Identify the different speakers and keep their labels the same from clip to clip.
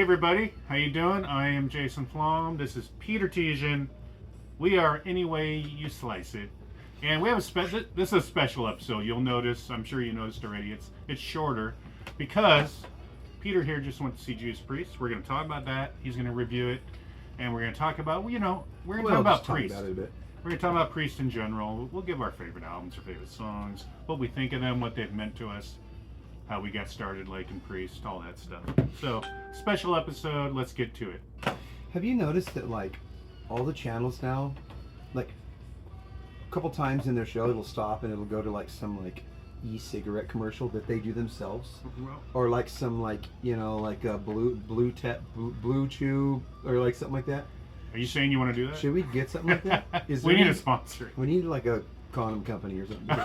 Speaker 1: everybody, how you doing? I am Jason Flom. This is Peter Tejan. We are Any Way You Slice It, and we have this is a special episode. You'll notice, I'm sure you noticed already. It's shorter because Peter here just went to see Judas Priest. We're going to talk about that. He's going to review it, and we're going to talk about we're going to talk about Priest. We're going to talk about Priest in general. We'll give our favorite albums, our favorite songs, what we think of them, what they've meant to us, how we got started liking Priest, all that stuff. So, special episode, let's get to it.
Speaker 2: Have you noticed that, like, all the channels now, like, a couple times in their show, it'll stop and it'll go to, like, some, like, e-cigarette commercial that they do themselves? Or, like, some, like, you know, like a blue chew, or, like, something like that?
Speaker 1: Are you saying you want to do that?
Speaker 2: Should we get something like that?
Speaker 1: We need a sponsor.
Speaker 2: We need, like, a condom company or something.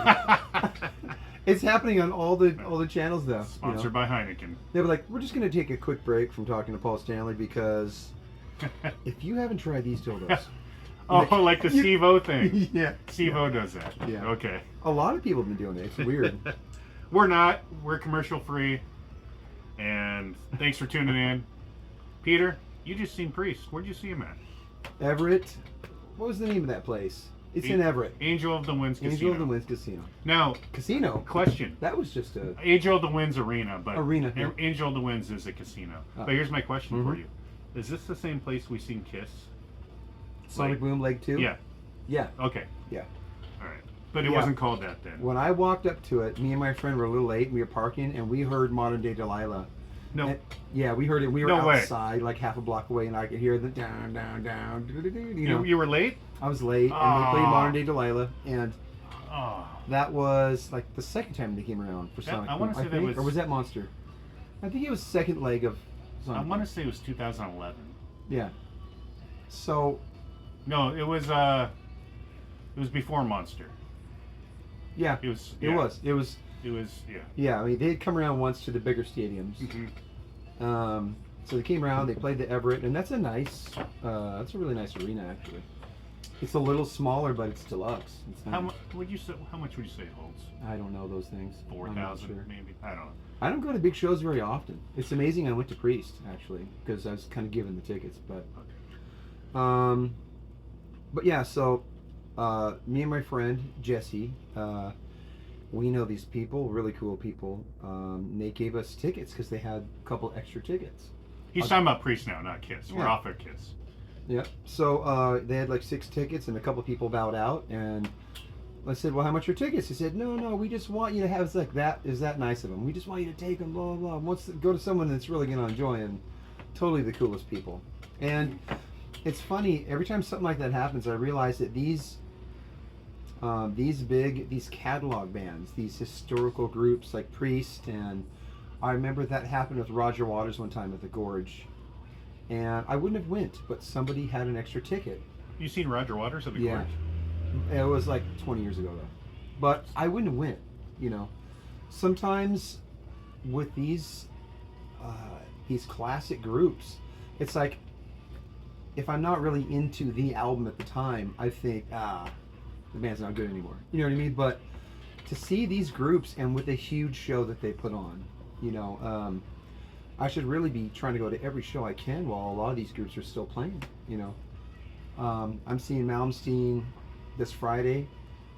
Speaker 2: It's happening on all the channels though.
Speaker 1: Sponsored by Heineken.
Speaker 2: They were like, we're just going to take a quick break from talking to Paul Stanley because if you haven't tried these dildos.
Speaker 1: like the Steve-O thing.
Speaker 2: Yeah.
Speaker 1: Steve-O does that.
Speaker 2: Yeah.
Speaker 1: Okay.
Speaker 2: A lot of people have been doing it. It's weird.
Speaker 1: We're not. We're commercial free. And thanks for tuning in. Peter, you just seen Priest. Where'd you see him at?
Speaker 2: Everett. What was the name of that place? It's in Everett.
Speaker 1: Angel of the Winds Casino.
Speaker 2: Angel of the Winds Casino.
Speaker 1: Now,
Speaker 2: casino.
Speaker 1: Question.
Speaker 2: That was just a
Speaker 1: Angel of the Winds Arena, but
Speaker 2: arena. Yeah.
Speaker 1: Angel of the Winds is a casino. But here's my question for you: is this the same place we seen Kiss?
Speaker 2: Sonic Boom Leg 2?
Speaker 1: Yeah.
Speaker 2: Yeah.
Speaker 1: Okay.
Speaker 2: Yeah.
Speaker 1: All right. But it wasn't called that then.
Speaker 2: When I walked up to it, me and my friend were a little late. And we were parking, and we heard Modern Day Delilah.
Speaker 1: No.
Speaker 2: And, yeah, we heard it. We were
Speaker 1: no
Speaker 2: outside,
Speaker 1: way.
Speaker 2: like half a block away, and I could hear the down, down, down. You know.
Speaker 1: You were late?
Speaker 2: I was late, and they played Modern Day Delilah, and that was like the second time they came around for Sonic Boom,
Speaker 1: I want to say that was...
Speaker 2: Or was that Monster? I think it was second leg of Sonic
Speaker 1: I want to say it was 2011.
Speaker 2: Yeah. So...
Speaker 1: No, it was before Monster.
Speaker 2: Yeah.
Speaker 1: It was... Yeah.
Speaker 2: Yeah, I mean, they had come around once to the bigger stadiums. So they came around, they played the Everett, and that's a really nice arena, actually. It's a little smaller, but it's deluxe. It's nice.
Speaker 1: How much would you say it holds?
Speaker 2: I don't know those things.
Speaker 1: 4,000, maybe. I don't know.
Speaker 2: I don't go to big shows very often. It's amazing I went to Priest, actually, because I was kind of given the tickets. But, but yeah. So, me and my friend Jesse, we know these people, really cool people. They gave us tickets because they had a couple extra tickets.
Speaker 1: He's talking about Priest now, not Kiss. We're off at Kiss.
Speaker 2: Yeah. So they had like 6 tickets, and a couple people bowed out. And I said, "Well, how much are tickets?" He said, "No, we just want you to have." It's like, that is that nice of them. We just want you to take them. Blah blah. Wants to go to someone that's really gonna enjoy, and totally the coolest people. And it's funny, every time something like that happens, I realize that these catalog bands, these historical groups like Priest, and I remember that happened with Roger Waters one time at the Gorge, and I wouldn't have went, but somebody had an extra ticket.
Speaker 1: You seen Roger Waters at the Gorge?
Speaker 2: It was like 20 years ago though, but I wouldn't have went. You know, sometimes with these classic groups, it's like if I'm not really into the album at the time, I think the band's not good anymore. You know what I mean? But to see these groups and with a huge show that they put on, you know, I should really be trying to go to every show I can while a lot of these groups are still playing, you know. I'm seeing Malmsteen this Friday,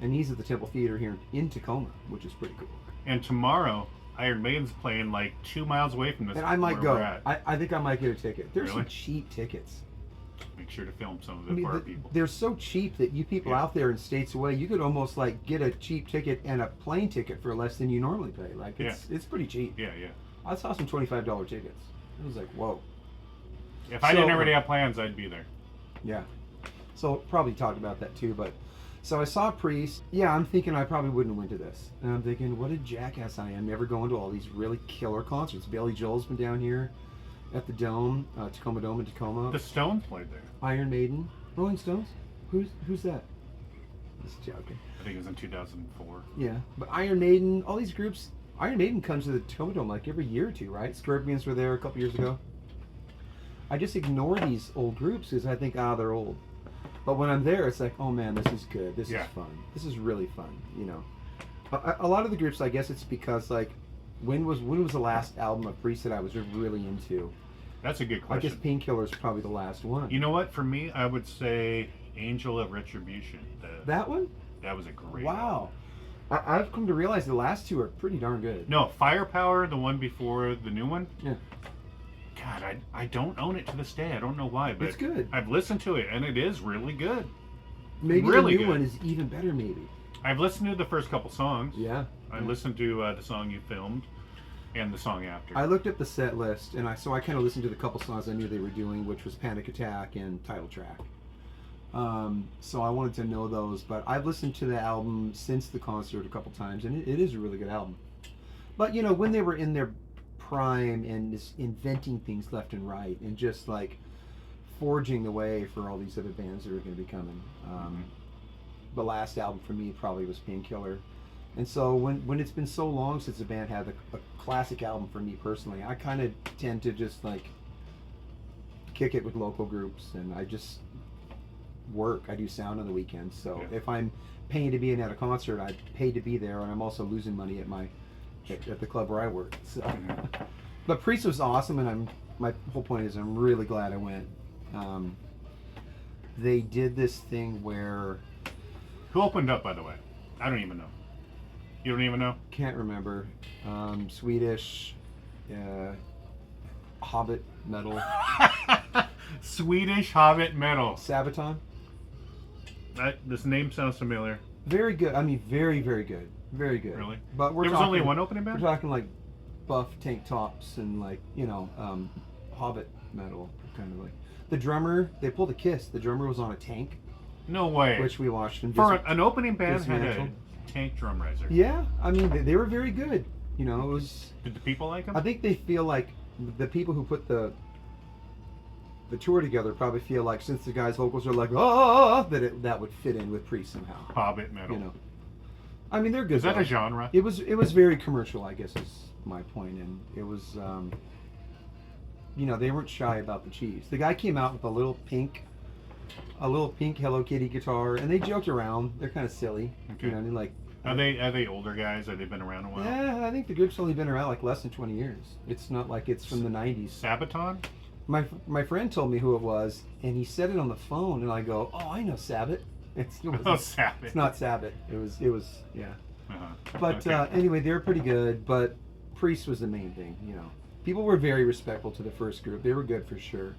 Speaker 2: and he's at the Temple Theater here in Tacoma, which is pretty cool.
Speaker 1: And tomorrow, Iron Maiden's playing like 2 miles away from this.
Speaker 2: And I might go. I think I might get a ticket. There's
Speaker 1: really?
Speaker 2: Some cheap tickets.
Speaker 1: Make sure to film some of it for our people.
Speaker 2: They're so cheap that you people out there in states away, you could almost like get a cheap ticket and a plane ticket for less than you normally pay. Like it's pretty cheap.
Speaker 1: Yeah.
Speaker 2: I saw some $25 tickets. It was like, whoa.
Speaker 1: If I didn't already have plans, I'd be there.
Speaker 2: Yeah. So probably talked about that too, but so I saw Priest. Yeah, I'm thinking I probably wouldn't went to this. And I'm thinking, what a jackass I am, never going to all these really killer concerts. Billy Joel's been down here at the Dome, Tacoma Dome in Tacoma.
Speaker 1: The Stones played there.
Speaker 2: Iron Maiden. Rolling Stones? Who's that? Just joking.
Speaker 1: I think it was in 2004.
Speaker 2: Yeah, but Iron Maiden, all these groups, Iron Maiden comes to the Tacoma Dome like every year or two, right? Scorpions were there a couple years ago. I just ignore these old groups because I think, they're old. But when I'm there, it's like, oh man, this is good. This is fun. This is really fun, you know. A lot of the groups, I guess it's because like, when was the last album of Priest that I was really into?
Speaker 1: That's a good
Speaker 2: I
Speaker 1: question.
Speaker 2: guess Painkiller's probably the last one.
Speaker 1: You know what? For me, I would say Angel of Retribution.
Speaker 2: That one?
Speaker 1: That was a great
Speaker 2: Wow. I've come to realize the last two are pretty darn good.
Speaker 1: No, Firepower, the one before the new one.
Speaker 2: Yeah.
Speaker 1: God, I don't own it to this day. I don't know why, but
Speaker 2: It's good.
Speaker 1: I've listened to it, and it is really good.
Speaker 2: Maybe
Speaker 1: really
Speaker 2: the new
Speaker 1: good.
Speaker 2: one is even better, maybe.
Speaker 1: I've listened to the first couple songs.
Speaker 2: Yeah.
Speaker 1: I listened to the song you filmed and the song after.
Speaker 2: I looked up the set list, and I kind of listened to the couple songs I knew they were doing, which was Panic Attack and Title Track. So I wanted to know those, but I've listened to the album since the concert a couple times, and it is a really good album. But, you know, when they were in their prime and just inventing things left and right, and just, like, forging the way for all these other bands that are going to be coming, the last album for me probably was Painkiller. And so when it's been so long since a band had a classic album for me personally, I kind of tend to just, like, kick it with local groups, and I just work. I do sound on the weekends, so if I'm paying to be at a concert, I pay to be there, and I'm also losing money at the club where I work. So, but Priest was awesome, and my whole point is I'm really glad I went. They did this thing where
Speaker 1: Who opened up, by the way? I don't even know. You don't even know?
Speaker 2: can't remember, Swedish, Hobbit metal,
Speaker 1: Swedish Hobbit metal.
Speaker 2: Sabaton.
Speaker 1: This name sounds familiar.
Speaker 2: Very good. I mean, very, very good. Very good.
Speaker 1: Really?
Speaker 2: But we're
Speaker 1: There was
Speaker 2: talking,
Speaker 1: only one opening
Speaker 2: We're
Speaker 1: band?
Speaker 2: talking like buff tank tops and like, you know, Hobbit metal, kind of like. The drummer, they pulled a Kiss. The drummer was on a tank,
Speaker 1: No way.
Speaker 2: which we watched him.
Speaker 1: For an opening band had a
Speaker 2: dismantle.
Speaker 1: tank drum riser.
Speaker 2: Yeah, I mean, they were very good. You know, it was.
Speaker 1: Did the people like them?
Speaker 2: I think they feel like the people who put the tour together probably feel like since the guy's vocals are like that would fit in with Priest somehow.
Speaker 1: Hobbit metal.
Speaker 2: You know, I mean they're good.
Speaker 1: Is that
Speaker 2: though.
Speaker 1: a genre?
Speaker 2: It was very commercial, I guess is my point, and it was you know, they weren't shy about the cheese. The guy came out with a little pink Hello Kitty guitar, and they joked around. They're kind of silly,
Speaker 1: Okay.
Speaker 2: you know. And like,
Speaker 1: Are they older guys? Have they been around a while?
Speaker 2: yeah, I think the group's only been around like less than 20 years. It's not like it's from the 90s.
Speaker 1: Sabaton?
Speaker 2: My friend told me who it was, and he said it on the phone, and I go, oh, I know Sabbath. It wasn't-
Speaker 1: Oh, Sabbath.
Speaker 2: It's not Sabbath. It was yeah.
Speaker 1: Uh-huh.
Speaker 2: But
Speaker 1: Okay.
Speaker 2: anyway, they were pretty good. But Priest was the main thing, you know. People were very respectful to the first group. They were good for sure.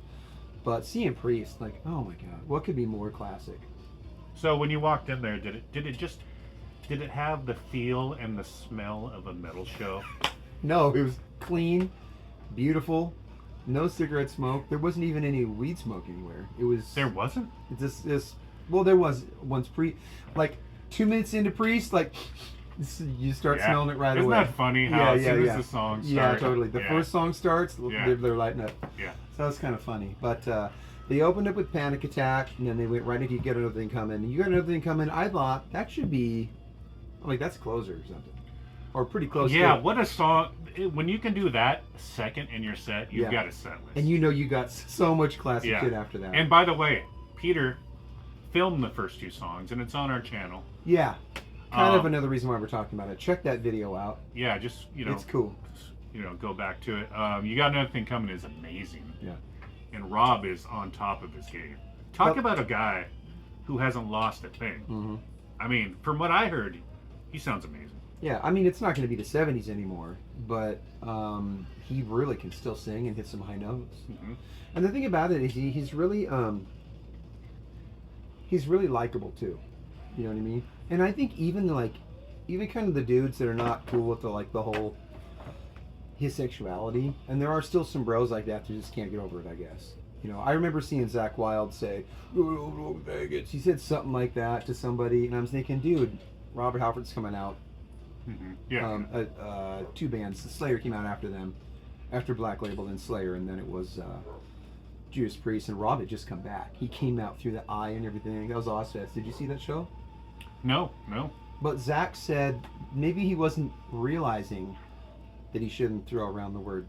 Speaker 2: But seeing Priest, like, oh my God, what could be more classic?
Speaker 1: So when you walked in there, did it have the feel and the smell of a metal show?
Speaker 2: No, it was clean, beautiful, no cigarette smoke. There wasn't even any weed smoke anywhere. It was.
Speaker 1: There wasn't?
Speaker 2: It's this. Well, there was once like 2 minutes into Priest, like you start
Speaker 1: Yeah.
Speaker 2: smelling it right
Speaker 1: Isn't
Speaker 2: away.
Speaker 1: that funny how as soon as the song starts?
Speaker 2: Yeah, totally. The
Speaker 1: Yeah.
Speaker 2: first song starts,
Speaker 1: Yeah.
Speaker 2: they're lighting up.
Speaker 1: Yeah.
Speaker 2: So it's kind of funny. But they opened up with Panic Attack, and then they went right into You Got Another Thing Coming. And You Got Another Thing Coming, I thought that should be, like, that's a closer or something. Or pretty close
Speaker 1: Yeah,
Speaker 2: to it.
Speaker 1: what a song. When you can do that second in your set, you've
Speaker 2: Yeah.
Speaker 1: got a set list.
Speaker 2: And you know you got so much classic
Speaker 1: Yeah.
Speaker 2: shit after that.
Speaker 1: And by the way, Peter filmed the first two songs, and it's on our channel.
Speaker 2: yeah, kind of
Speaker 1: Um,
Speaker 2: another reason why we're talking about it. Check that video out.
Speaker 1: Yeah, just,
Speaker 2: It's cool.
Speaker 1: go back to it. You Got Another Thing Coming is amazing.
Speaker 2: Yeah.
Speaker 1: And Rob is on top of his game. Talk
Speaker 2: Well-
Speaker 1: about a guy who hasn't lost a thing.
Speaker 2: hmm
Speaker 1: I mean, from what I heard, he sounds amazing.
Speaker 2: Yeah, I mean, it's not going to be the 70s anymore, but he really can still sing and hit some high notes.
Speaker 1: Hmm.
Speaker 2: And the thing about it is he's really likable too. You know what I mean? And I think even kind of the dudes that are not cool with the whole his sexuality, and there are still some bros like that who just can't get over it, I guess. You know, I remember seeing Zach Wilde say, "Oh, Vegas." He said something like that to somebody, and I was thinking, dude, Robert Halford's coming out.
Speaker 1: Hmm. Yeah.
Speaker 2: Two bands. Slayer came out after them, after Black Label, then Slayer, and then it was Judas Priest, and Rob had just come back. He came out through the eye and everything. That was Ozfest. Did you see that show?
Speaker 1: No.
Speaker 2: But Zach said maybe he wasn't realizing that he shouldn't throw around the word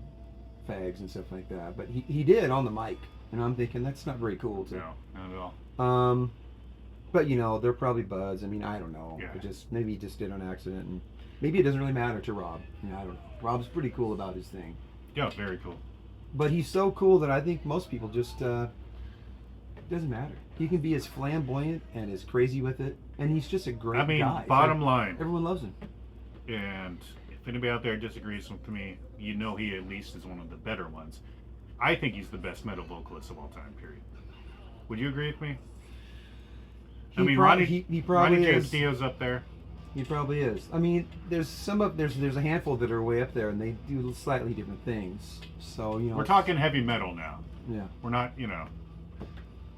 Speaker 2: fags and stuff like that, but he did on the mic, and I'm thinking that's not very cool.
Speaker 1: No, not at all.
Speaker 2: But you know, they're probably buds. I mean, I don't know.
Speaker 1: Yeah.
Speaker 2: Maybe he just did on accident, and maybe it doesn't really matter to Rob. You know, I don't know. Rob's pretty cool about his thing.
Speaker 1: Yeah, very cool.
Speaker 2: But he's so cool that I think most people just doesn't matter. He can be as flamboyant and as crazy with it, and he's just a great
Speaker 1: I mean,
Speaker 2: guy.
Speaker 1: bottom
Speaker 2: So
Speaker 1: line,
Speaker 2: everyone loves him.
Speaker 1: and if anybody out there disagrees with me, you know he at least is one of the better ones. I think he's the best metal vocalist of all time, period. Would you agree with me? I mean,
Speaker 2: He probably
Speaker 1: Ronnie James
Speaker 2: is.
Speaker 1: Dio's up there.
Speaker 2: He probably is. I mean, there's a handful that are way up there, and they do slightly different things. So
Speaker 1: We're talking heavy metal now.
Speaker 2: Yeah.
Speaker 1: We're not,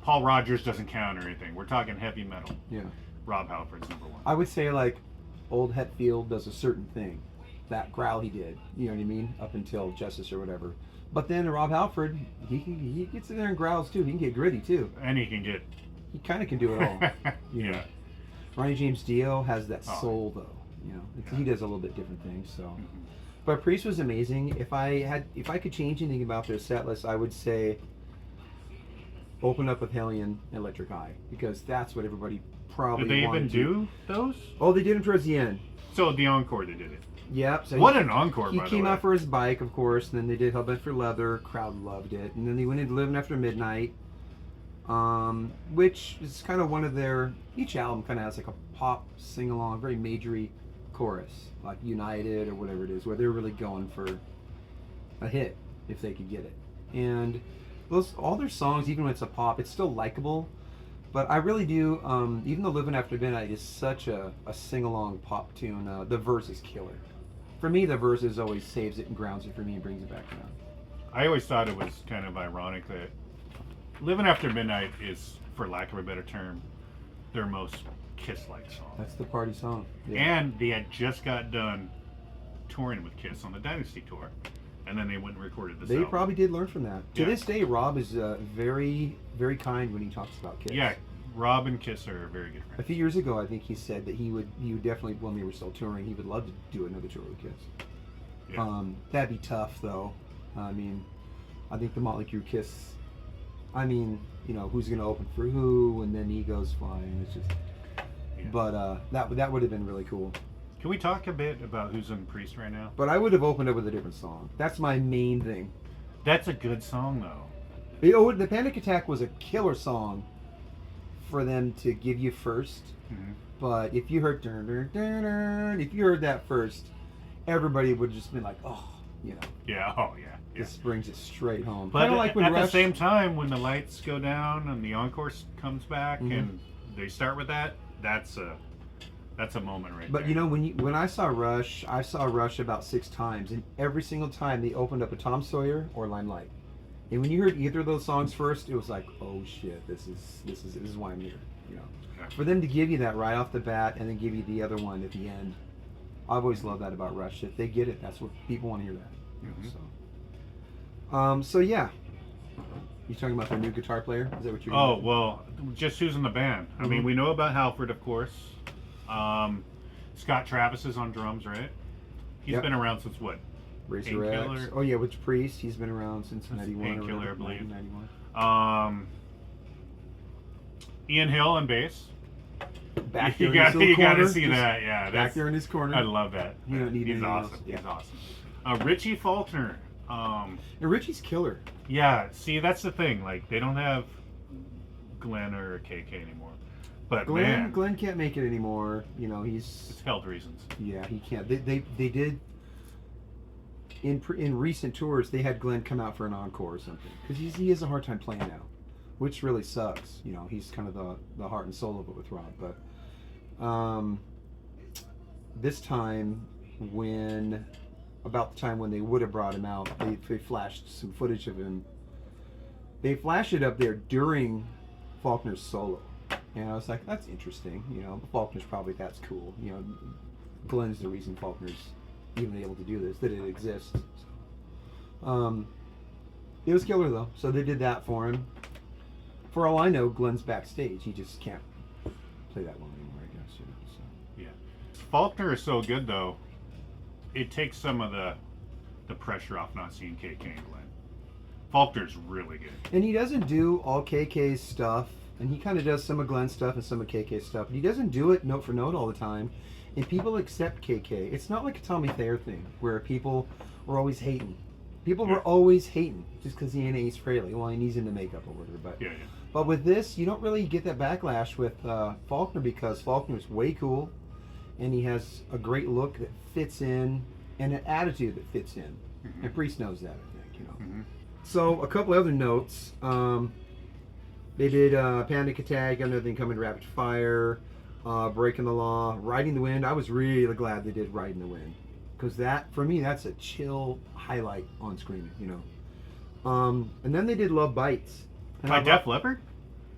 Speaker 1: Paul Rogers doesn't count or anything. We're talking heavy metal.
Speaker 2: Yeah.
Speaker 1: Rob Halford's number one.
Speaker 2: I would say like old Hetfield does a certain thing, that growl he did. You know what I mean? Up until Justice or whatever. But then Rob Halford, he gets in there and growls too. He can get gritty too.
Speaker 1: And he can get.
Speaker 2: He kind of can do it all. You know?
Speaker 1: Yeah.
Speaker 2: Ronnie James Dio has that
Speaker 1: Oh.
Speaker 2: soul though. He does a little bit different things. So,
Speaker 1: Mhm.
Speaker 2: but Priest was amazing. If I could change anything about their set list, I would say open up with Hellion Electric Eye, because that's what everybody probably
Speaker 1: Did they even
Speaker 2: wanted to.
Speaker 1: do those?
Speaker 2: Oh, they did them towards the end.
Speaker 1: So the encore, they did it.
Speaker 2: Yep. So
Speaker 1: What an encore,
Speaker 2: he
Speaker 1: by the
Speaker 2: came
Speaker 1: way.
Speaker 2: out for his bike, of course, and then they did Hellbent for Leather. Crowd loved it, and then they went into Living After Midnight, which is kind of one of their. Each album kind of has like a pop sing along, very majory chorus, like United or whatever it is, where they're really going for a hit if they could get it. And all their songs, even when it's a pop, it's still likable. But I really do, even though Living After Midnight is such a sing-along pop tune, the verse is killer. For me, the verses always saves it and grounds it for me and brings it back down.
Speaker 1: I always thought it was kind of ironic that Living After Midnight is, for lack of a better term, their most Kiss-like song.
Speaker 2: That's the party song. Yeah.
Speaker 1: And they had just got done touring with Kiss on the Dynasty tour. And then they went and recorded this
Speaker 2: They
Speaker 1: album.
Speaker 2: probably did learn from that. To
Speaker 1: Yeah.
Speaker 2: this day, Rob is very, very kind when he talks about Kiss.
Speaker 1: Yeah, Rob and Kiss are very good
Speaker 2: A
Speaker 1: friends.
Speaker 2: few years ago, I think he said that he would definitely, when they were still touring, he would love to do another tour with Kiss.
Speaker 1: Yeah.
Speaker 2: That'd be tough, though. I mean, I think the Motley Crue Kiss. I mean, who's going to open for who, and then egos flying. It's just.
Speaker 1: Yeah.
Speaker 2: But that would have been really cool.
Speaker 1: Can we talk a bit about who's in Priest right now?
Speaker 2: But I would have opened up with a different song. That's my main thing.
Speaker 1: That's a good song, though.
Speaker 2: The Panic Attack was a killer song for them to give you first.
Speaker 1: Mhm.
Speaker 2: But if you heard dun, dun, dun, dun, if you heard that first, everybody would just been like, oh,
Speaker 1: Yeah, oh yeah. Yeah.
Speaker 2: this brings it straight home.
Speaker 1: But
Speaker 2: Kind of like when
Speaker 1: at the
Speaker 2: Rush.
Speaker 1: same time, when the lights go down and the encore comes back
Speaker 2: Mhm.
Speaker 1: and they start with that, that's a moment right
Speaker 2: But
Speaker 1: there.
Speaker 2: when I saw Rush about 6 times, and every single time they opened up a Tom Sawyer or Limelight. And when you heard either of those songs first, it was like, oh shit, this is why I'm here.
Speaker 1: Okay.
Speaker 2: For them to give you that right off the bat and then give you the other one at the end, I've always loved that about Rush. If they get it, that's what people want to hear. That. So yeah. You talking about their new guitar player? Is that what you're?
Speaker 1: Oh, well, just who's in the band. I mean,
Speaker 2: Mhm.
Speaker 1: we know about Halford, of course. Scott Travis is on drums, right? He's
Speaker 2: Yep.
Speaker 1: been around since what?
Speaker 2: Racer X.
Speaker 1: Painkiller.
Speaker 2: Oh yeah, which Priest? He's been around since '91 or
Speaker 1: Painkiller,
Speaker 2: whatever,
Speaker 1: I believe.
Speaker 2: 1991.
Speaker 1: Ian Hill on bass.
Speaker 2: Back there
Speaker 1: You
Speaker 2: in his
Speaker 1: got
Speaker 2: little
Speaker 1: to
Speaker 2: corner,
Speaker 1: see
Speaker 2: just
Speaker 1: that, yeah.
Speaker 2: Back
Speaker 1: that's-
Speaker 2: there in his corner.
Speaker 1: I love that.
Speaker 2: You don't need
Speaker 1: He's
Speaker 2: anything
Speaker 1: awesome.
Speaker 2: else.
Speaker 1: He's
Speaker 2: Yeah.
Speaker 1: awesome. Richie Faulkner.
Speaker 2: And Richie's killer.
Speaker 1: Yeah, see, that's the thing. Like, they don't have Glenn or KK anymore. But man,
Speaker 2: Glenn can't make it anymore.
Speaker 1: it's
Speaker 2: He's
Speaker 1: health reasons.
Speaker 2: he can't. They did in recent tours. They had Glenn come out for an encore or something because he has a hard time playing now, which really sucks. He's kind of the heart and soul of it with Rob. But this time, about the time when they would have brought him out, they flashed some footage of him. They flashed it up there during Faulkner's solo. And I was like, that's interesting. Faulkner's probably, that's cool. Glenn's the reason Faulkner's even able to do this, that it exists. So, it was killer though. So they did that for him. For all I know, Glenn's backstage. He just can't play that well anymore, I guess. So.
Speaker 1: Yeah. Faulkner is so good, though. It takes some of the pressure off not seeing KK and Glenn. Faulkner's really good.
Speaker 2: And he doesn't do all KK's stuff, and he kind of does some of Glenn's stuff and some of KK's stuff. But he doesn't do it note for note all the time, and people accept KK. It's not like a Tommy Thayer thing where people were always hating. People were always hating just because he ain't Ace Frehley. Well, and he's into makeup or whatever. But
Speaker 1: Yeah.
Speaker 2: but with this, you don't really get that backlash with Faulkner because Faulkner's way cool, and he has a great look that fits in and an attitude that fits in.
Speaker 1: Mm-hmm.
Speaker 2: And Priest knows that, I think.
Speaker 1: Mm-hmm.
Speaker 2: So a couple other notes. They did Panic Attack, Another Thing Coming, Rapid Fire, Breaking the Law, Riding the Wind. I was really glad they did Riding the Wind. Because that, for me, that's a chill highlight on Screaming, And then they did Love Bites. And
Speaker 1: By Def Leppard?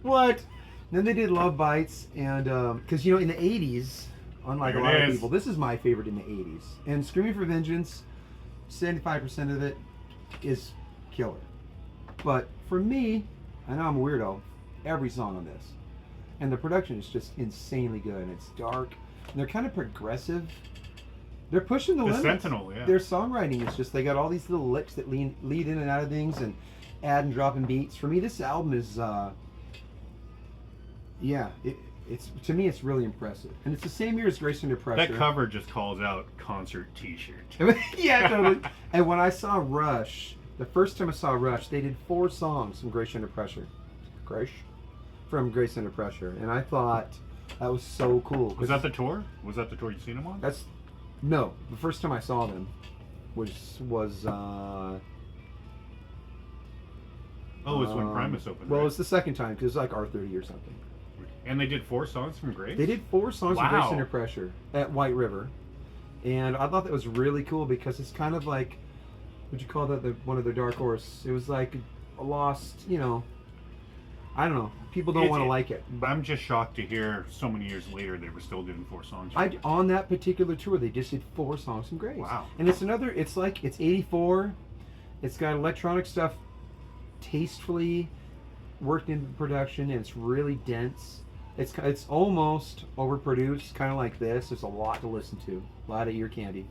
Speaker 2: What? Then they did Love Bites, and because in the '80s, unlike a lot of people, this is my favorite in the '80s. And Screaming for Vengeance, 75% of it is killer. But for me, I know I'm a weirdo. Every song on this, and the production is just insanely good. And it's dark, and they're kind of progressive. They're pushing the limits.
Speaker 1: Sentinel, yeah.
Speaker 2: Their songwriting is just, they got all these little licks that lead in and out of things and add and drop in beats. For me, this album is, it's to me it's really impressive. And it's the same year as Grace Under Pressure.
Speaker 1: That cover just calls out concert T-shirt.
Speaker 2: Yeah, totally. And when I saw Rush, the first time I saw Rush, they did 4 songs from Grace Under Pressure. From Grace Under Pressure. And I thought that was so cool.
Speaker 1: Was that the tour? Was that the tour you seen them on?
Speaker 2: No, the first time I saw them was
Speaker 1: Oh, it was when Primus opened.
Speaker 2: Well,
Speaker 1: right?
Speaker 2: it's the second time because it's like R30 or something.
Speaker 1: And they did 4 songs from Grace?
Speaker 2: They did 4 songs from Grace
Speaker 1: Wow.
Speaker 2: Under Pressure at White River, and I thought that was really cool because it's kind of like, would you call that one of their dark horse? It was like a lost, I don't know. People don't want to like it.
Speaker 1: I'm just shocked to hear so many years later they were still doing 4 songs.
Speaker 2: On that particular tour, they just did 4 songs from Grace.
Speaker 1: Wow.
Speaker 2: And it's 84. It's got electronic stuff tastefully worked into production, and it's really dense. It's almost overproduced, kind of like this. There's a lot to listen to, a lot of ear candy.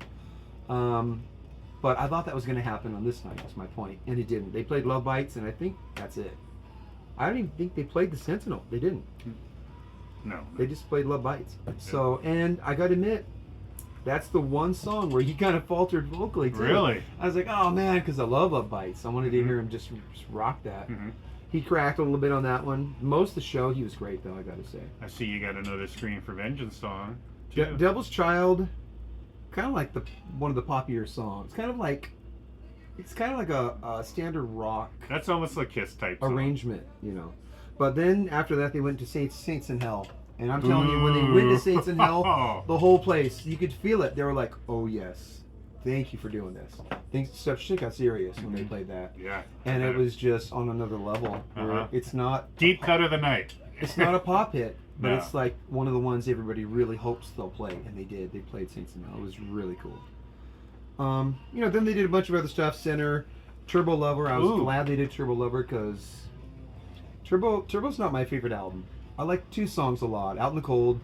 Speaker 2: But I thought that was going to happen on this night. That's my point, and it didn't. They played Love Bites, and I think that's it. I don't even think they played the Sentinel. They didn't.
Speaker 1: No.
Speaker 2: They just played Love Bites. So, and I got to admit, that's the one song where he kind of faltered vocally too.
Speaker 1: Really?
Speaker 2: I was like, oh man, because I love Love Bites. I wanted to hear him just rock that.
Speaker 1: Mm-hmm.
Speaker 2: He cracked a little bit on that one. Most of the show, he was great though, I got to say.
Speaker 1: I see you got another Scream for Vengeance song, too.
Speaker 2: Devil's Child, kind of like one of the poppier songs. It's kind of like a standard rock
Speaker 1: That's almost like Kiss type song.
Speaker 2: arrangement, But then after that, they went to Saints in Hell. And I'm telling you, when they went to Saints in Hell, the whole place, you could feel it. They were like, oh yes, thank you for doing this. Shit got serious when they played that.
Speaker 1: Yeah.
Speaker 2: And it was just on another level. Where it's not
Speaker 1: Deep cut of the night.
Speaker 2: It's not a pop hit, but
Speaker 1: No.
Speaker 2: it's like one of the ones everybody really hopes they'll play, and they did. They played Saints in Hell. It was really cool. Then they did a bunch of other stuff. Center, Turbo Lover. I was glad they did Turbo Lover because Turbo's not my favorite album. I like 2 songs a lot, Out in the Cold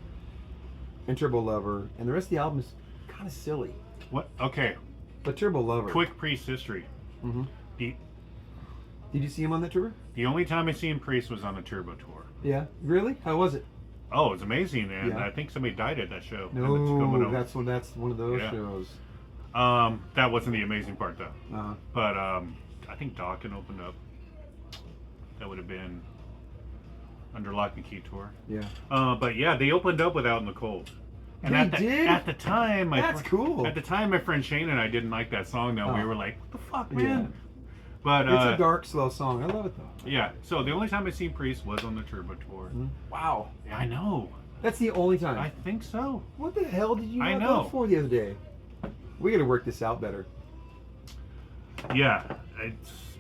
Speaker 2: and Turbo Lover, and the rest of the album is kind of silly.
Speaker 1: What? Okay.
Speaker 2: But Turbo Lover.
Speaker 1: Quick Priest history.
Speaker 2: Mm-hmm.
Speaker 1: The
Speaker 2: Did you see him on that tour?
Speaker 1: only time I seen Priest was on a Turbo tour.
Speaker 2: Yeah. Really? How was it?
Speaker 1: Oh, it was amazing, and
Speaker 2: Yeah.
Speaker 1: I think somebody died at that show.
Speaker 2: No,
Speaker 1: And it's coming
Speaker 2: that's one of those
Speaker 1: Yeah.
Speaker 2: shows.
Speaker 1: That wasn't the amazing part though.
Speaker 2: Uh-huh.
Speaker 1: But I think Dawkins opened up. That would have been under Lock and Key tour.
Speaker 2: Yeah.
Speaker 1: But yeah, they opened up with Out in the Cold. And
Speaker 2: They did?
Speaker 1: At the time,
Speaker 2: That's cool.
Speaker 1: At the time, my friend Shane and I didn't like that song. Though we
Speaker 2: Oh.
Speaker 1: were like, "What the fuck,
Speaker 2: Yeah.
Speaker 1: man?" But
Speaker 2: It's a dark, slow song. I love it though.
Speaker 1: yeah. So the only time I seen Priest was on the Turbo tour.
Speaker 2: Mhm. Wow.
Speaker 1: Yeah, I know.
Speaker 2: That's the only time.
Speaker 1: I think so.
Speaker 2: What the hell did you
Speaker 1: I
Speaker 2: not
Speaker 1: know.
Speaker 2: go for the other day? We got to work this out better.
Speaker 1: Yeah.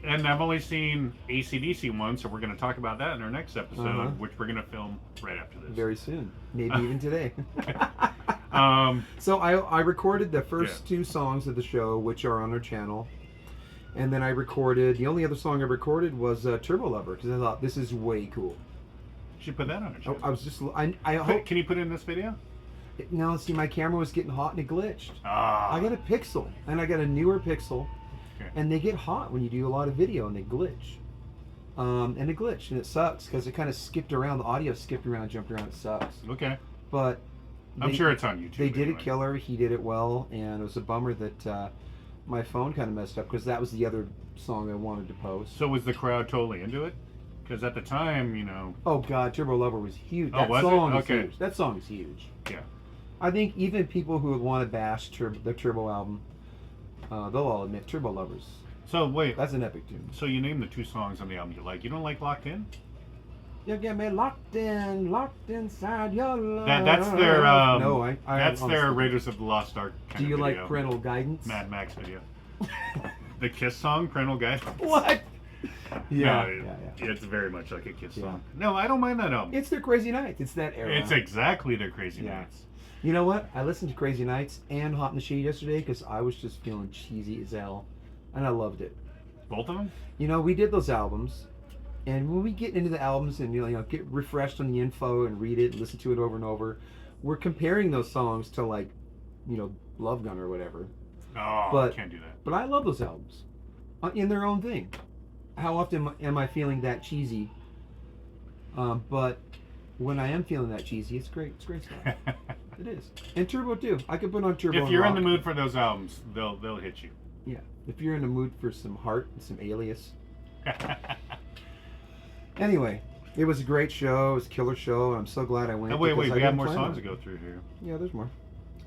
Speaker 1: And I've only seen AC/DC once, so we're going to talk about that in our next episode,
Speaker 2: Uh-huh.
Speaker 1: which we're going to film right after this.
Speaker 2: Very soon. Maybe even today. So I recorded the first 2 songs of the show, which are on our channel. And then I recorded, the only other song I recorded was Turbo Lover, because I thought, this is way cool.
Speaker 1: You should put that on our channel.
Speaker 2: I was just, I hope,
Speaker 1: Can you put it in this video?
Speaker 2: now see, my camera was getting hot and it glitched.
Speaker 1: Ah.
Speaker 2: I got a Pixel, and I got a newer Pixel,
Speaker 1: Okay.
Speaker 2: and they get hot when you do a lot of video, and they glitch. And it glitched, and it sucks, because it kind of skipped around, the audio skipped around, jumped around, it sucks.
Speaker 1: Okay.
Speaker 2: But
Speaker 1: I'm sure it's on YouTube.
Speaker 2: they did
Speaker 1: anyway.
Speaker 2: it killer, he did it well, and it was a bummer that my phone kind of messed up because that was the other song I wanted to post.
Speaker 1: So was the crowd totally into it? Because at the time, you know.
Speaker 2: Oh God, Turbo Lover was huge.
Speaker 1: Oh,
Speaker 2: That
Speaker 1: was it?
Speaker 2: song is
Speaker 1: Okay.
Speaker 2: huge. That song is huge.
Speaker 1: Yeah.
Speaker 2: I think even people who would want to bash the Turbo album, they'll all admit Turbo Lovers.
Speaker 1: So wait.
Speaker 2: That's an epic tune.
Speaker 1: So you named the 2 songs on the album you like. You don't like Locked In?
Speaker 2: You get me locked inside your love.
Speaker 1: That's their.
Speaker 2: No, I
Speaker 1: That's their
Speaker 2: honestly-
Speaker 1: Raiders of the Lost Ark. Kind
Speaker 2: Do you
Speaker 1: of
Speaker 2: like
Speaker 1: video.
Speaker 2: Parental Guidance?
Speaker 1: Mad Max video. The Kiss song, Parental Guidance.
Speaker 2: What? Yeah,
Speaker 1: No,
Speaker 2: yeah.
Speaker 1: It's very much like a Kiss
Speaker 2: Yeah.
Speaker 1: song. No, I don't mind that album.
Speaker 2: It's their Crazy Nights. It's that era.
Speaker 1: It's exactly their Crazy
Speaker 2: Yeah.
Speaker 1: Nights.
Speaker 2: You know what? I listened to Crazy Nights and Hot in the Shade yesterday because I was just feeling cheesy as hell, and I loved it.
Speaker 1: Both of them?
Speaker 2: You know, we did those albums, and when we get into the albums and you know get refreshed on the info and read it, and listen to it over and over, we're comparing those songs to like, you know, Love Gun or whatever.
Speaker 1: Oh,
Speaker 2: But-
Speaker 1: I can't do that.
Speaker 2: But I love those albums, in their own thing. How often am I feeling that cheesy? But when I am feeling that cheesy, it's great. It's great stuff. It is. And Turbo too. I could put on Turbo.
Speaker 1: If
Speaker 2: and
Speaker 1: you're in the
Speaker 2: rock.
Speaker 1: mood for those albums, they'll hit you.
Speaker 2: Yeah. If you're in the mood for some heart and some Alias. Anyway, it was a great show. It was a killer show. I'm so glad I went.
Speaker 1: Oh, wait,
Speaker 2: because I
Speaker 1: we have
Speaker 2: didn't
Speaker 1: more
Speaker 2: plan
Speaker 1: songs
Speaker 2: on
Speaker 1: to
Speaker 2: it.
Speaker 1: go through here.
Speaker 2: Yeah, there's more.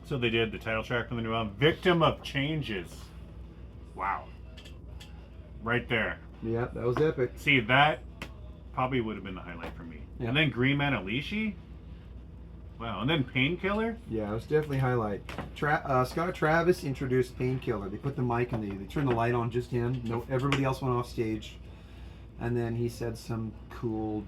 Speaker 1: So they did the title track from the new album, Victim of Changes. Wow. Right there.
Speaker 2: Yeah, that was epic.
Speaker 1: See, that probably would have been the highlight for me.
Speaker 2: Yeah.
Speaker 1: And then Green Man Alishi. Wow. And then Painkiller.
Speaker 2: Yeah, it was definitely a highlight. Scott Travis introduced Painkiller. They put the mic in they turned the light on, just him. No, everybody else went off stage. And then he said some cool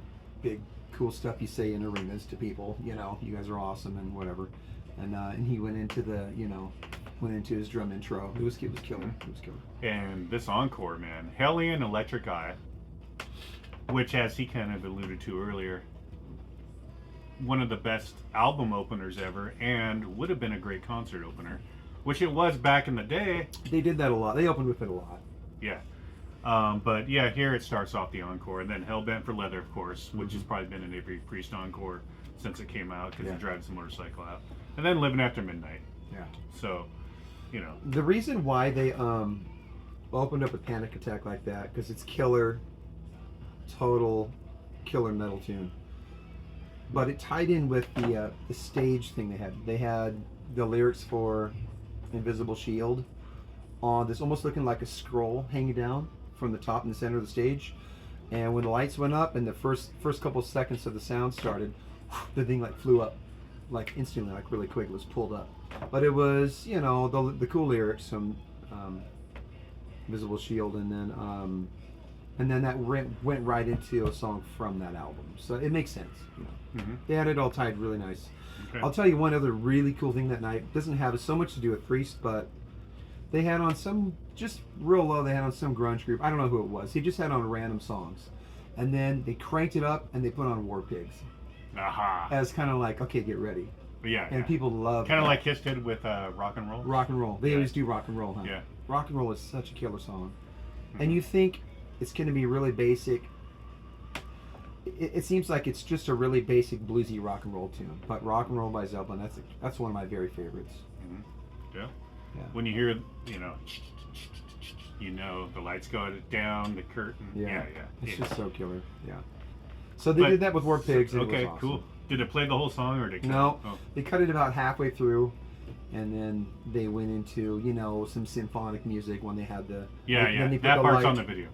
Speaker 2: stuff you say in arenas to people. You know, you guys are awesome and whatever. And he went into his drum intro. It was killer. It was killer.
Speaker 1: And this encore, man. Hellion Electric Eye. Which, as he kind of alluded to earlier, one of the best album openers ever, and would have been a great concert opener, which it was back in the day.
Speaker 2: They did that a lot. They opened with it a lot.
Speaker 1: Yeah. But yeah, here it starts off the encore, and then Hellbent for Leather, of course, which has probably been an Avery Priest encore since it came out, because
Speaker 2: Yeah.
Speaker 1: he drives the motorcycle out. And then Living After Midnight.
Speaker 2: Yeah.
Speaker 1: So, you know.
Speaker 2: The reason why they opened up with Panic Attack like that, because it's killer, total killer metal tune. But it tied in with the stage thing they had. They had the lyrics for Invisible Shield on this almost looking like a scroll hanging down from the top in the center of the stage. And when the lights went up and the first couple seconds of the sound started, the thing like flew up, like instantly, like really quick. It was pulled up. But it was, you know, the cool lyrics from Invisible Shield, and then that went right into a song from that album. So it makes sense, you know.
Speaker 1: Mm-hmm.
Speaker 2: They had it all tied really nice.
Speaker 1: Okay.
Speaker 2: I'll tell you one other really cool thing that night. Doesn't have so much to do with Priest, but they had on some, just real low, they had on some grunge group. I don't know who it was. They just had on random songs. And then they cranked it up and they put on War Pigs.
Speaker 1: Aha.
Speaker 2: As kind of like, okay, get ready.
Speaker 1: But yeah.
Speaker 2: And people love
Speaker 1: Kind of
Speaker 2: that.
Speaker 1: like Kiss did with Rock and Roll.
Speaker 2: Rock and Roll. They
Speaker 1: Yeah.
Speaker 2: always do Rock and Roll, huh?
Speaker 1: Yeah.
Speaker 2: Rock and Roll is such a killer song.
Speaker 1: Mhm.
Speaker 2: And you think it's going to be really basic. It seems like it's just a really basic bluesy rock and roll tune. But Rock and Roll by Zeppelin, that's one of my very favorites.
Speaker 1: Mhm. Yeah.
Speaker 2: Yeah.
Speaker 1: When you hear, you know, the lights go down, the curtain. Yeah.
Speaker 2: It's
Speaker 1: Yeah.
Speaker 2: just so killer. Yeah. So they
Speaker 1: But-
Speaker 2: did that with War Pigs. And
Speaker 1: Okay,
Speaker 2: it was awesome.
Speaker 1: cool. Did it play the whole song or did it
Speaker 2: No,
Speaker 1: Oh.
Speaker 2: they cut it about halfway through, and then they went into, you know, some symphonic music when they had the.
Speaker 1: Yeah,
Speaker 2: then
Speaker 1: yeah.
Speaker 2: they put
Speaker 1: That
Speaker 2: the
Speaker 1: part's
Speaker 2: light-
Speaker 1: on the video.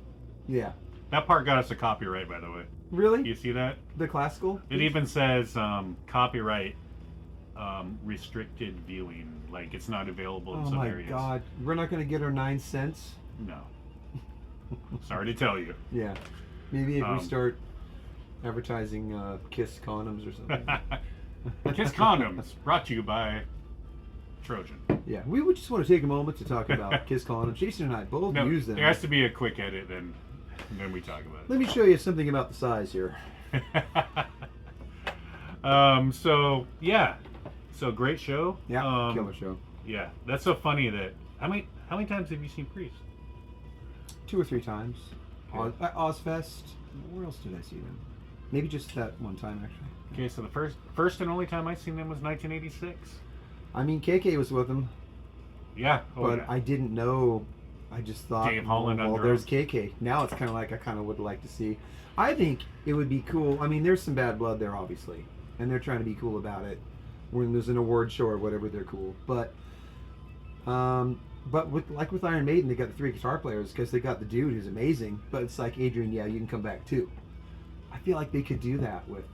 Speaker 2: Yeah.
Speaker 1: That part got us a copyright, by the way.
Speaker 2: Really?
Speaker 1: You see that?
Speaker 2: The classical?
Speaker 1: It even says copyright restricted viewing. Like it's not available in
Speaker 2: Oh
Speaker 1: some
Speaker 2: my
Speaker 1: areas.
Speaker 2: God! We're not going to get our 9 cents.
Speaker 1: No. Sorry to tell you.
Speaker 2: Yeah. Maybe if we
Speaker 1: Um,
Speaker 2: start advertising Kiss condoms or something.
Speaker 1: Kiss Condoms, brought to you by Trojan.
Speaker 2: Yeah, we would just want to take a moment to talk about Kiss condoms. Jason and I both
Speaker 1: No,
Speaker 2: use them.
Speaker 1: there has to be a quick edit, then we talk about
Speaker 2: Let me show you something about the size here.
Speaker 1: it. So yeah, so great show.
Speaker 2: Yeah, killer show.
Speaker 1: Yeah, that's so funny that how many times have you seen Priest?
Speaker 2: 2 or 3 times.
Speaker 1: Yeah.
Speaker 2: At Ozfest. Where else did I see them? Maybe just that one time, actually.
Speaker 1: Okay, so the first and only time I seen them was 1986.
Speaker 2: I mean, KK was with them.
Speaker 1: Yeah. Oh,
Speaker 2: but
Speaker 1: yeah.
Speaker 2: I didn't know. I just thought,
Speaker 1: Dave Holland
Speaker 2: well,
Speaker 1: on
Speaker 2: there's
Speaker 1: drums.
Speaker 2: KK. Now it's kind of like I kind of would like to see. I think it would be cool. I mean, there's some bad blood there, obviously, and they're trying to be cool about it. When there's an award show or whatever, they're cool. But with Iron Maiden, they got the 3 guitar players because they got the dude who's amazing. But it's like, Adrian, yeah, you can come back too. I feel like they could do that with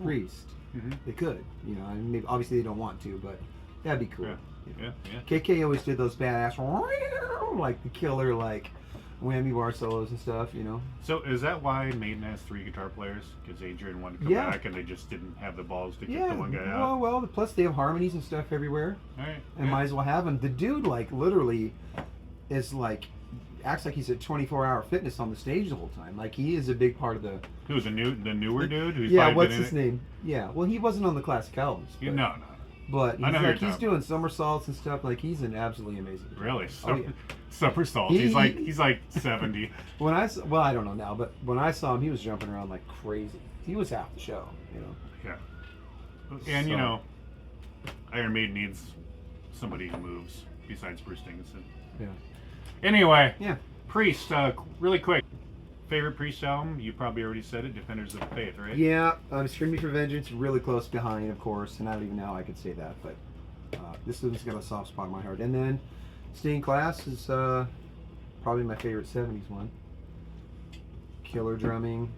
Speaker 2: Priest.
Speaker 1: Mm-hmm.
Speaker 2: They could, you know. I mean, maybe, obviously they don't want to, but that'd be cool.
Speaker 1: Yeah.
Speaker 2: KK always did those badass, like the killer, like whammy bar solos and stuff, you know.
Speaker 1: So is that why Maiden has 3 guitar players? Because Adrian wanted to come back and they just didn't have the balls to kick the one guy out?
Speaker 2: Well, plus they have harmonies and stuff everywhere.
Speaker 1: All right.
Speaker 2: And might as well have them. The dude, like, literally is like, acts like he's at 24-hour fitness on the stage the whole time. Like, he is a big part of the...
Speaker 1: Who's the newer dude? Who's
Speaker 2: yeah,
Speaker 1: probably
Speaker 2: what's
Speaker 1: been in
Speaker 2: his
Speaker 1: it?
Speaker 2: name? Yeah, well, he wasn't on the classic albums. But,
Speaker 1: No.
Speaker 2: But
Speaker 1: I know who
Speaker 2: he's, like,
Speaker 1: you're
Speaker 2: he's doing somersaults and stuff. Like, he's an absolutely amazing guitar
Speaker 1: Really?
Speaker 2: player. Oh, yeah.
Speaker 1: Somersaults. He's like 70.
Speaker 2: Well, I don't know now, but when I saw him, he was jumping around like crazy. He was half the show, you know.
Speaker 1: Yeah. And, you
Speaker 2: So-
Speaker 1: know, Iron Maiden needs somebody who moves besides Bruce Dickinson.
Speaker 2: Yeah.
Speaker 1: Anyway.
Speaker 2: Yeah.
Speaker 1: Priest, really quick. Favorite Priest album? You probably already said it. Defenders of the Faith, right?
Speaker 2: Yeah, Scream Me for Vengeance, really close behind, of course, and I don't even know how I could say that, but this one's got a soft spot in my heart. And then Stained Class is probably my favorite 70s one. Killer drumming,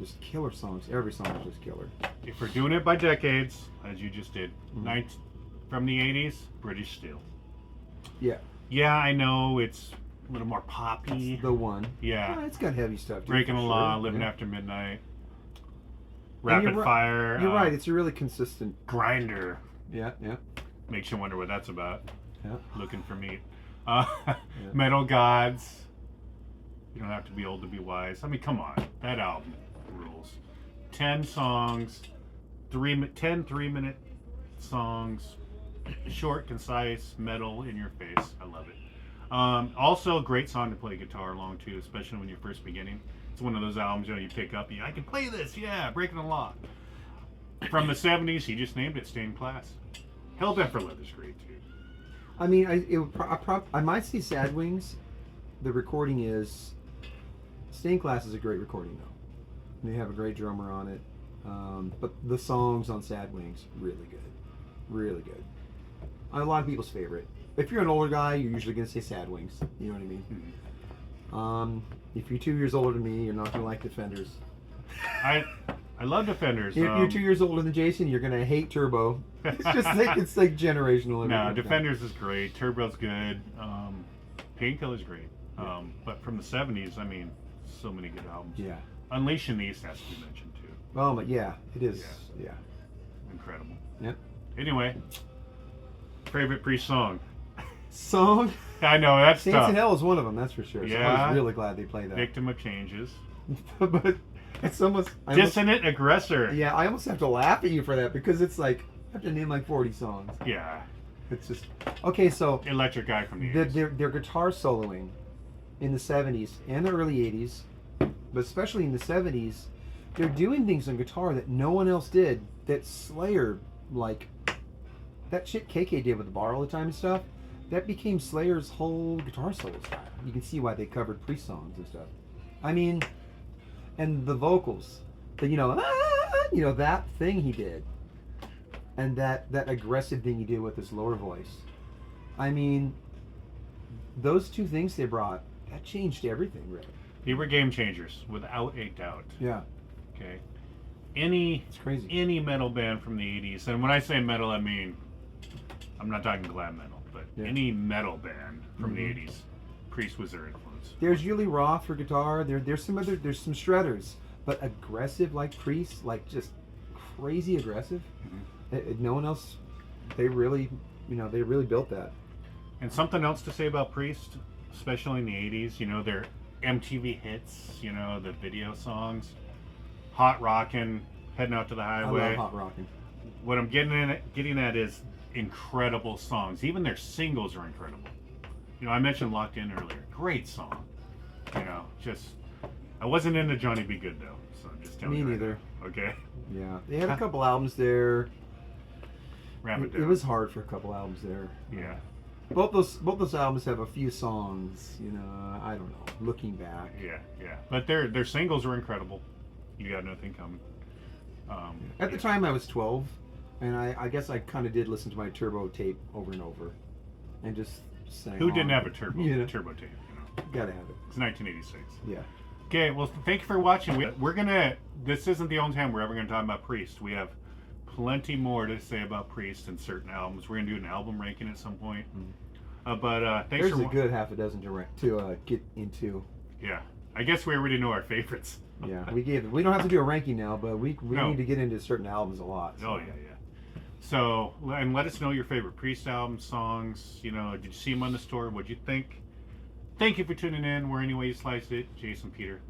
Speaker 2: just killer songs. Every song is just killer.
Speaker 1: If we're doing it by decades, as you just did,
Speaker 2: Mhm.
Speaker 1: from the 80s, British Steel.
Speaker 2: Yeah.
Speaker 1: Yeah, I know it's a little more poppy.
Speaker 2: The one.
Speaker 1: Yeah.
Speaker 2: It's got heavy stuff, too.
Speaker 1: Breaking
Speaker 2: for
Speaker 1: the Law,
Speaker 2: sure.
Speaker 1: Living
Speaker 2: Yeah.
Speaker 1: After Midnight.
Speaker 2: And
Speaker 1: Rapid Fire.
Speaker 2: You're right, it's a really consistent.
Speaker 1: Grinder.
Speaker 2: Yeah.
Speaker 1: Makes you wonder what that's about.
Speaker 2: Yeah.
Speaker 1: Looking for meat. Metal Gods. You don't have to be old to be wise. I mean, come on. That album rules. 10 songs. 10 3-minute songs. Short, concise, metal in your face. I love it. Also, a great song to play guitar along to, especially when you're first beginning. It's one of those albums, you know, you pick up, I can play this, yeah, Breaking the Law. From the 70s, he just named it Stained Class. Hell Bent for Leather's great, too.
Speaker 2: I mean, I might see Sad Wings. The recording is... Stained Class is a great recording, though. They have a great drummer on it. But the songs on Sad Wings, really good. Really good. A lot of people's favorite. If you're an older guy, you're usually going to say Sad Wings. You know what I mean?
Speaker 1: Mm-hmm.
Speaker 2: If you're 2 years older than me, you're not going to like Defenders.
Speaker 1: I love Defenders.
Speaker 2: If you're 2 years older than Jason, you're going to hate Turbo. It's like generational.
Speaker 1: No, Defenders is great. Turbo's good. Painkiller's great. But from the 70s, I mean, so many good albums.
Speaker 2: Yeah.
Speaker 1: Unleash in the East has to be mentioned, too.
Speaker 2: Oh, but yeah, it is. Yeah.
Speaker 1: Incredible.
Speaker 2: Yep.
Speaker 1: Anyway, favorite Priest song?
Speaker 2: Song?
Speaker 1: I know, that's
Speaker 2: Saints
Speaker 1: tough.
Speaker 2: in Hell is one of them, that's for sure. So I
Speaker 1: Yeah.
Speaker 2: was really glad they played that.
Speaker 1: Victim of Changes.
Speaker 2: But it's almost...
Speaker 1: Dissonant Aggressor.
Speaker 2: Yeah, I almost have to laugh at you for that because it's like, I have to name like 40 songs.
Speaker 1: Yeah.
Speaker 2: It's just... Okay, so...
Speaker 1: Electric Guy from the 80s.
Speaker 2: Their guitar soloing in the 70s and the early 80s, but especially in the 70s, they're doing things on guitar that no one else did, that Slayer, like... That shit KK did with the bar all the time and stuff, that became Slayer's whole guitar solo style. You can see why they covered Priest songs and stuff. I mean, and the vocals, that thing he did, and that aggressive thing he did with his lower voice. I mean, those two things they brought, that changed everything, really.
Speaker 1: They were game changers, without a doubt.
Speaker 2: Yeah.
Speaker 1: Okay.
Speaker 2: It's crazy.
Speaker 1: Any metal band from the 80s, and when I say metal, I mean, I'm not talking glam metal, but any metal band from the 80s, Priest was their influence.
Speaker 2: There's Julie Roth for guitar. There's some shredders, but aggressive like Priest, like just crazy aggressive. No one else. They really built that.
Speaker 1: And something else to say about Priest, especially in the 80s, their MTV hits, the video songs, Hot Rockin', Heading Out to the Highway.
Speaker 2: I love Hot Rockin'.
Speaker 1: What I'm getting at is incredible songs. Even their singles are incredible. I mentioned Locked In earlier. Great song. I wasn't into Johnny B. Good though, so I'm just telling you.
Speaker 2: Me neither.
Speaker 1: Okay.
Speaker 2: Yeah, they had a couple albums there.
Speaker 1: Wrap it
Speaker 2: It
Speaker 1: down.
Speaker 2: was hard for a couple albums there.
Speaker 1: Yeah.
Speaker 2: both those albums have a few songs. I don't know. Looking back,
Speaker 1: Yeah. But their singles are incredible. You Got Nothing Coming.
Speaker 2: At the time, I was 12, and I guess I kind of did listen to my turbo tape over and over, and just sang.
Speaker 1: Who didn't
Speaker 2: on.
Speaker 1: have a turbo tape?
Speaker 2: Gotta have it.
Speaker 1: It's 1986.
Speaker 2: Yeah.
Speaker 1: Okay, well, thank you for watching. This isn't the only time we're ever gonna talk about Priest. We have plenty more to say about Priest and certain albums. We're gonna do an album ranking at some point. But thanks
Speaker 2: There's
Speaker 1: for
Speaker 2: a good half a dozen to get into.
Speaker 1: Yeah, I guess we already know our favorites.
Speaker 2: Yeah, we don't have to do a ranking now, but we
Speaker 1: No.
Speaker 2: need to get into certain albums a lot. So.
Speaker 1: Oh yeah. So, and let us know your favorite Priest albums, songs. Did you see them on the store? What'd you think? Thank you for tuning in. We're Any Way You Slice It. Jason, Peter.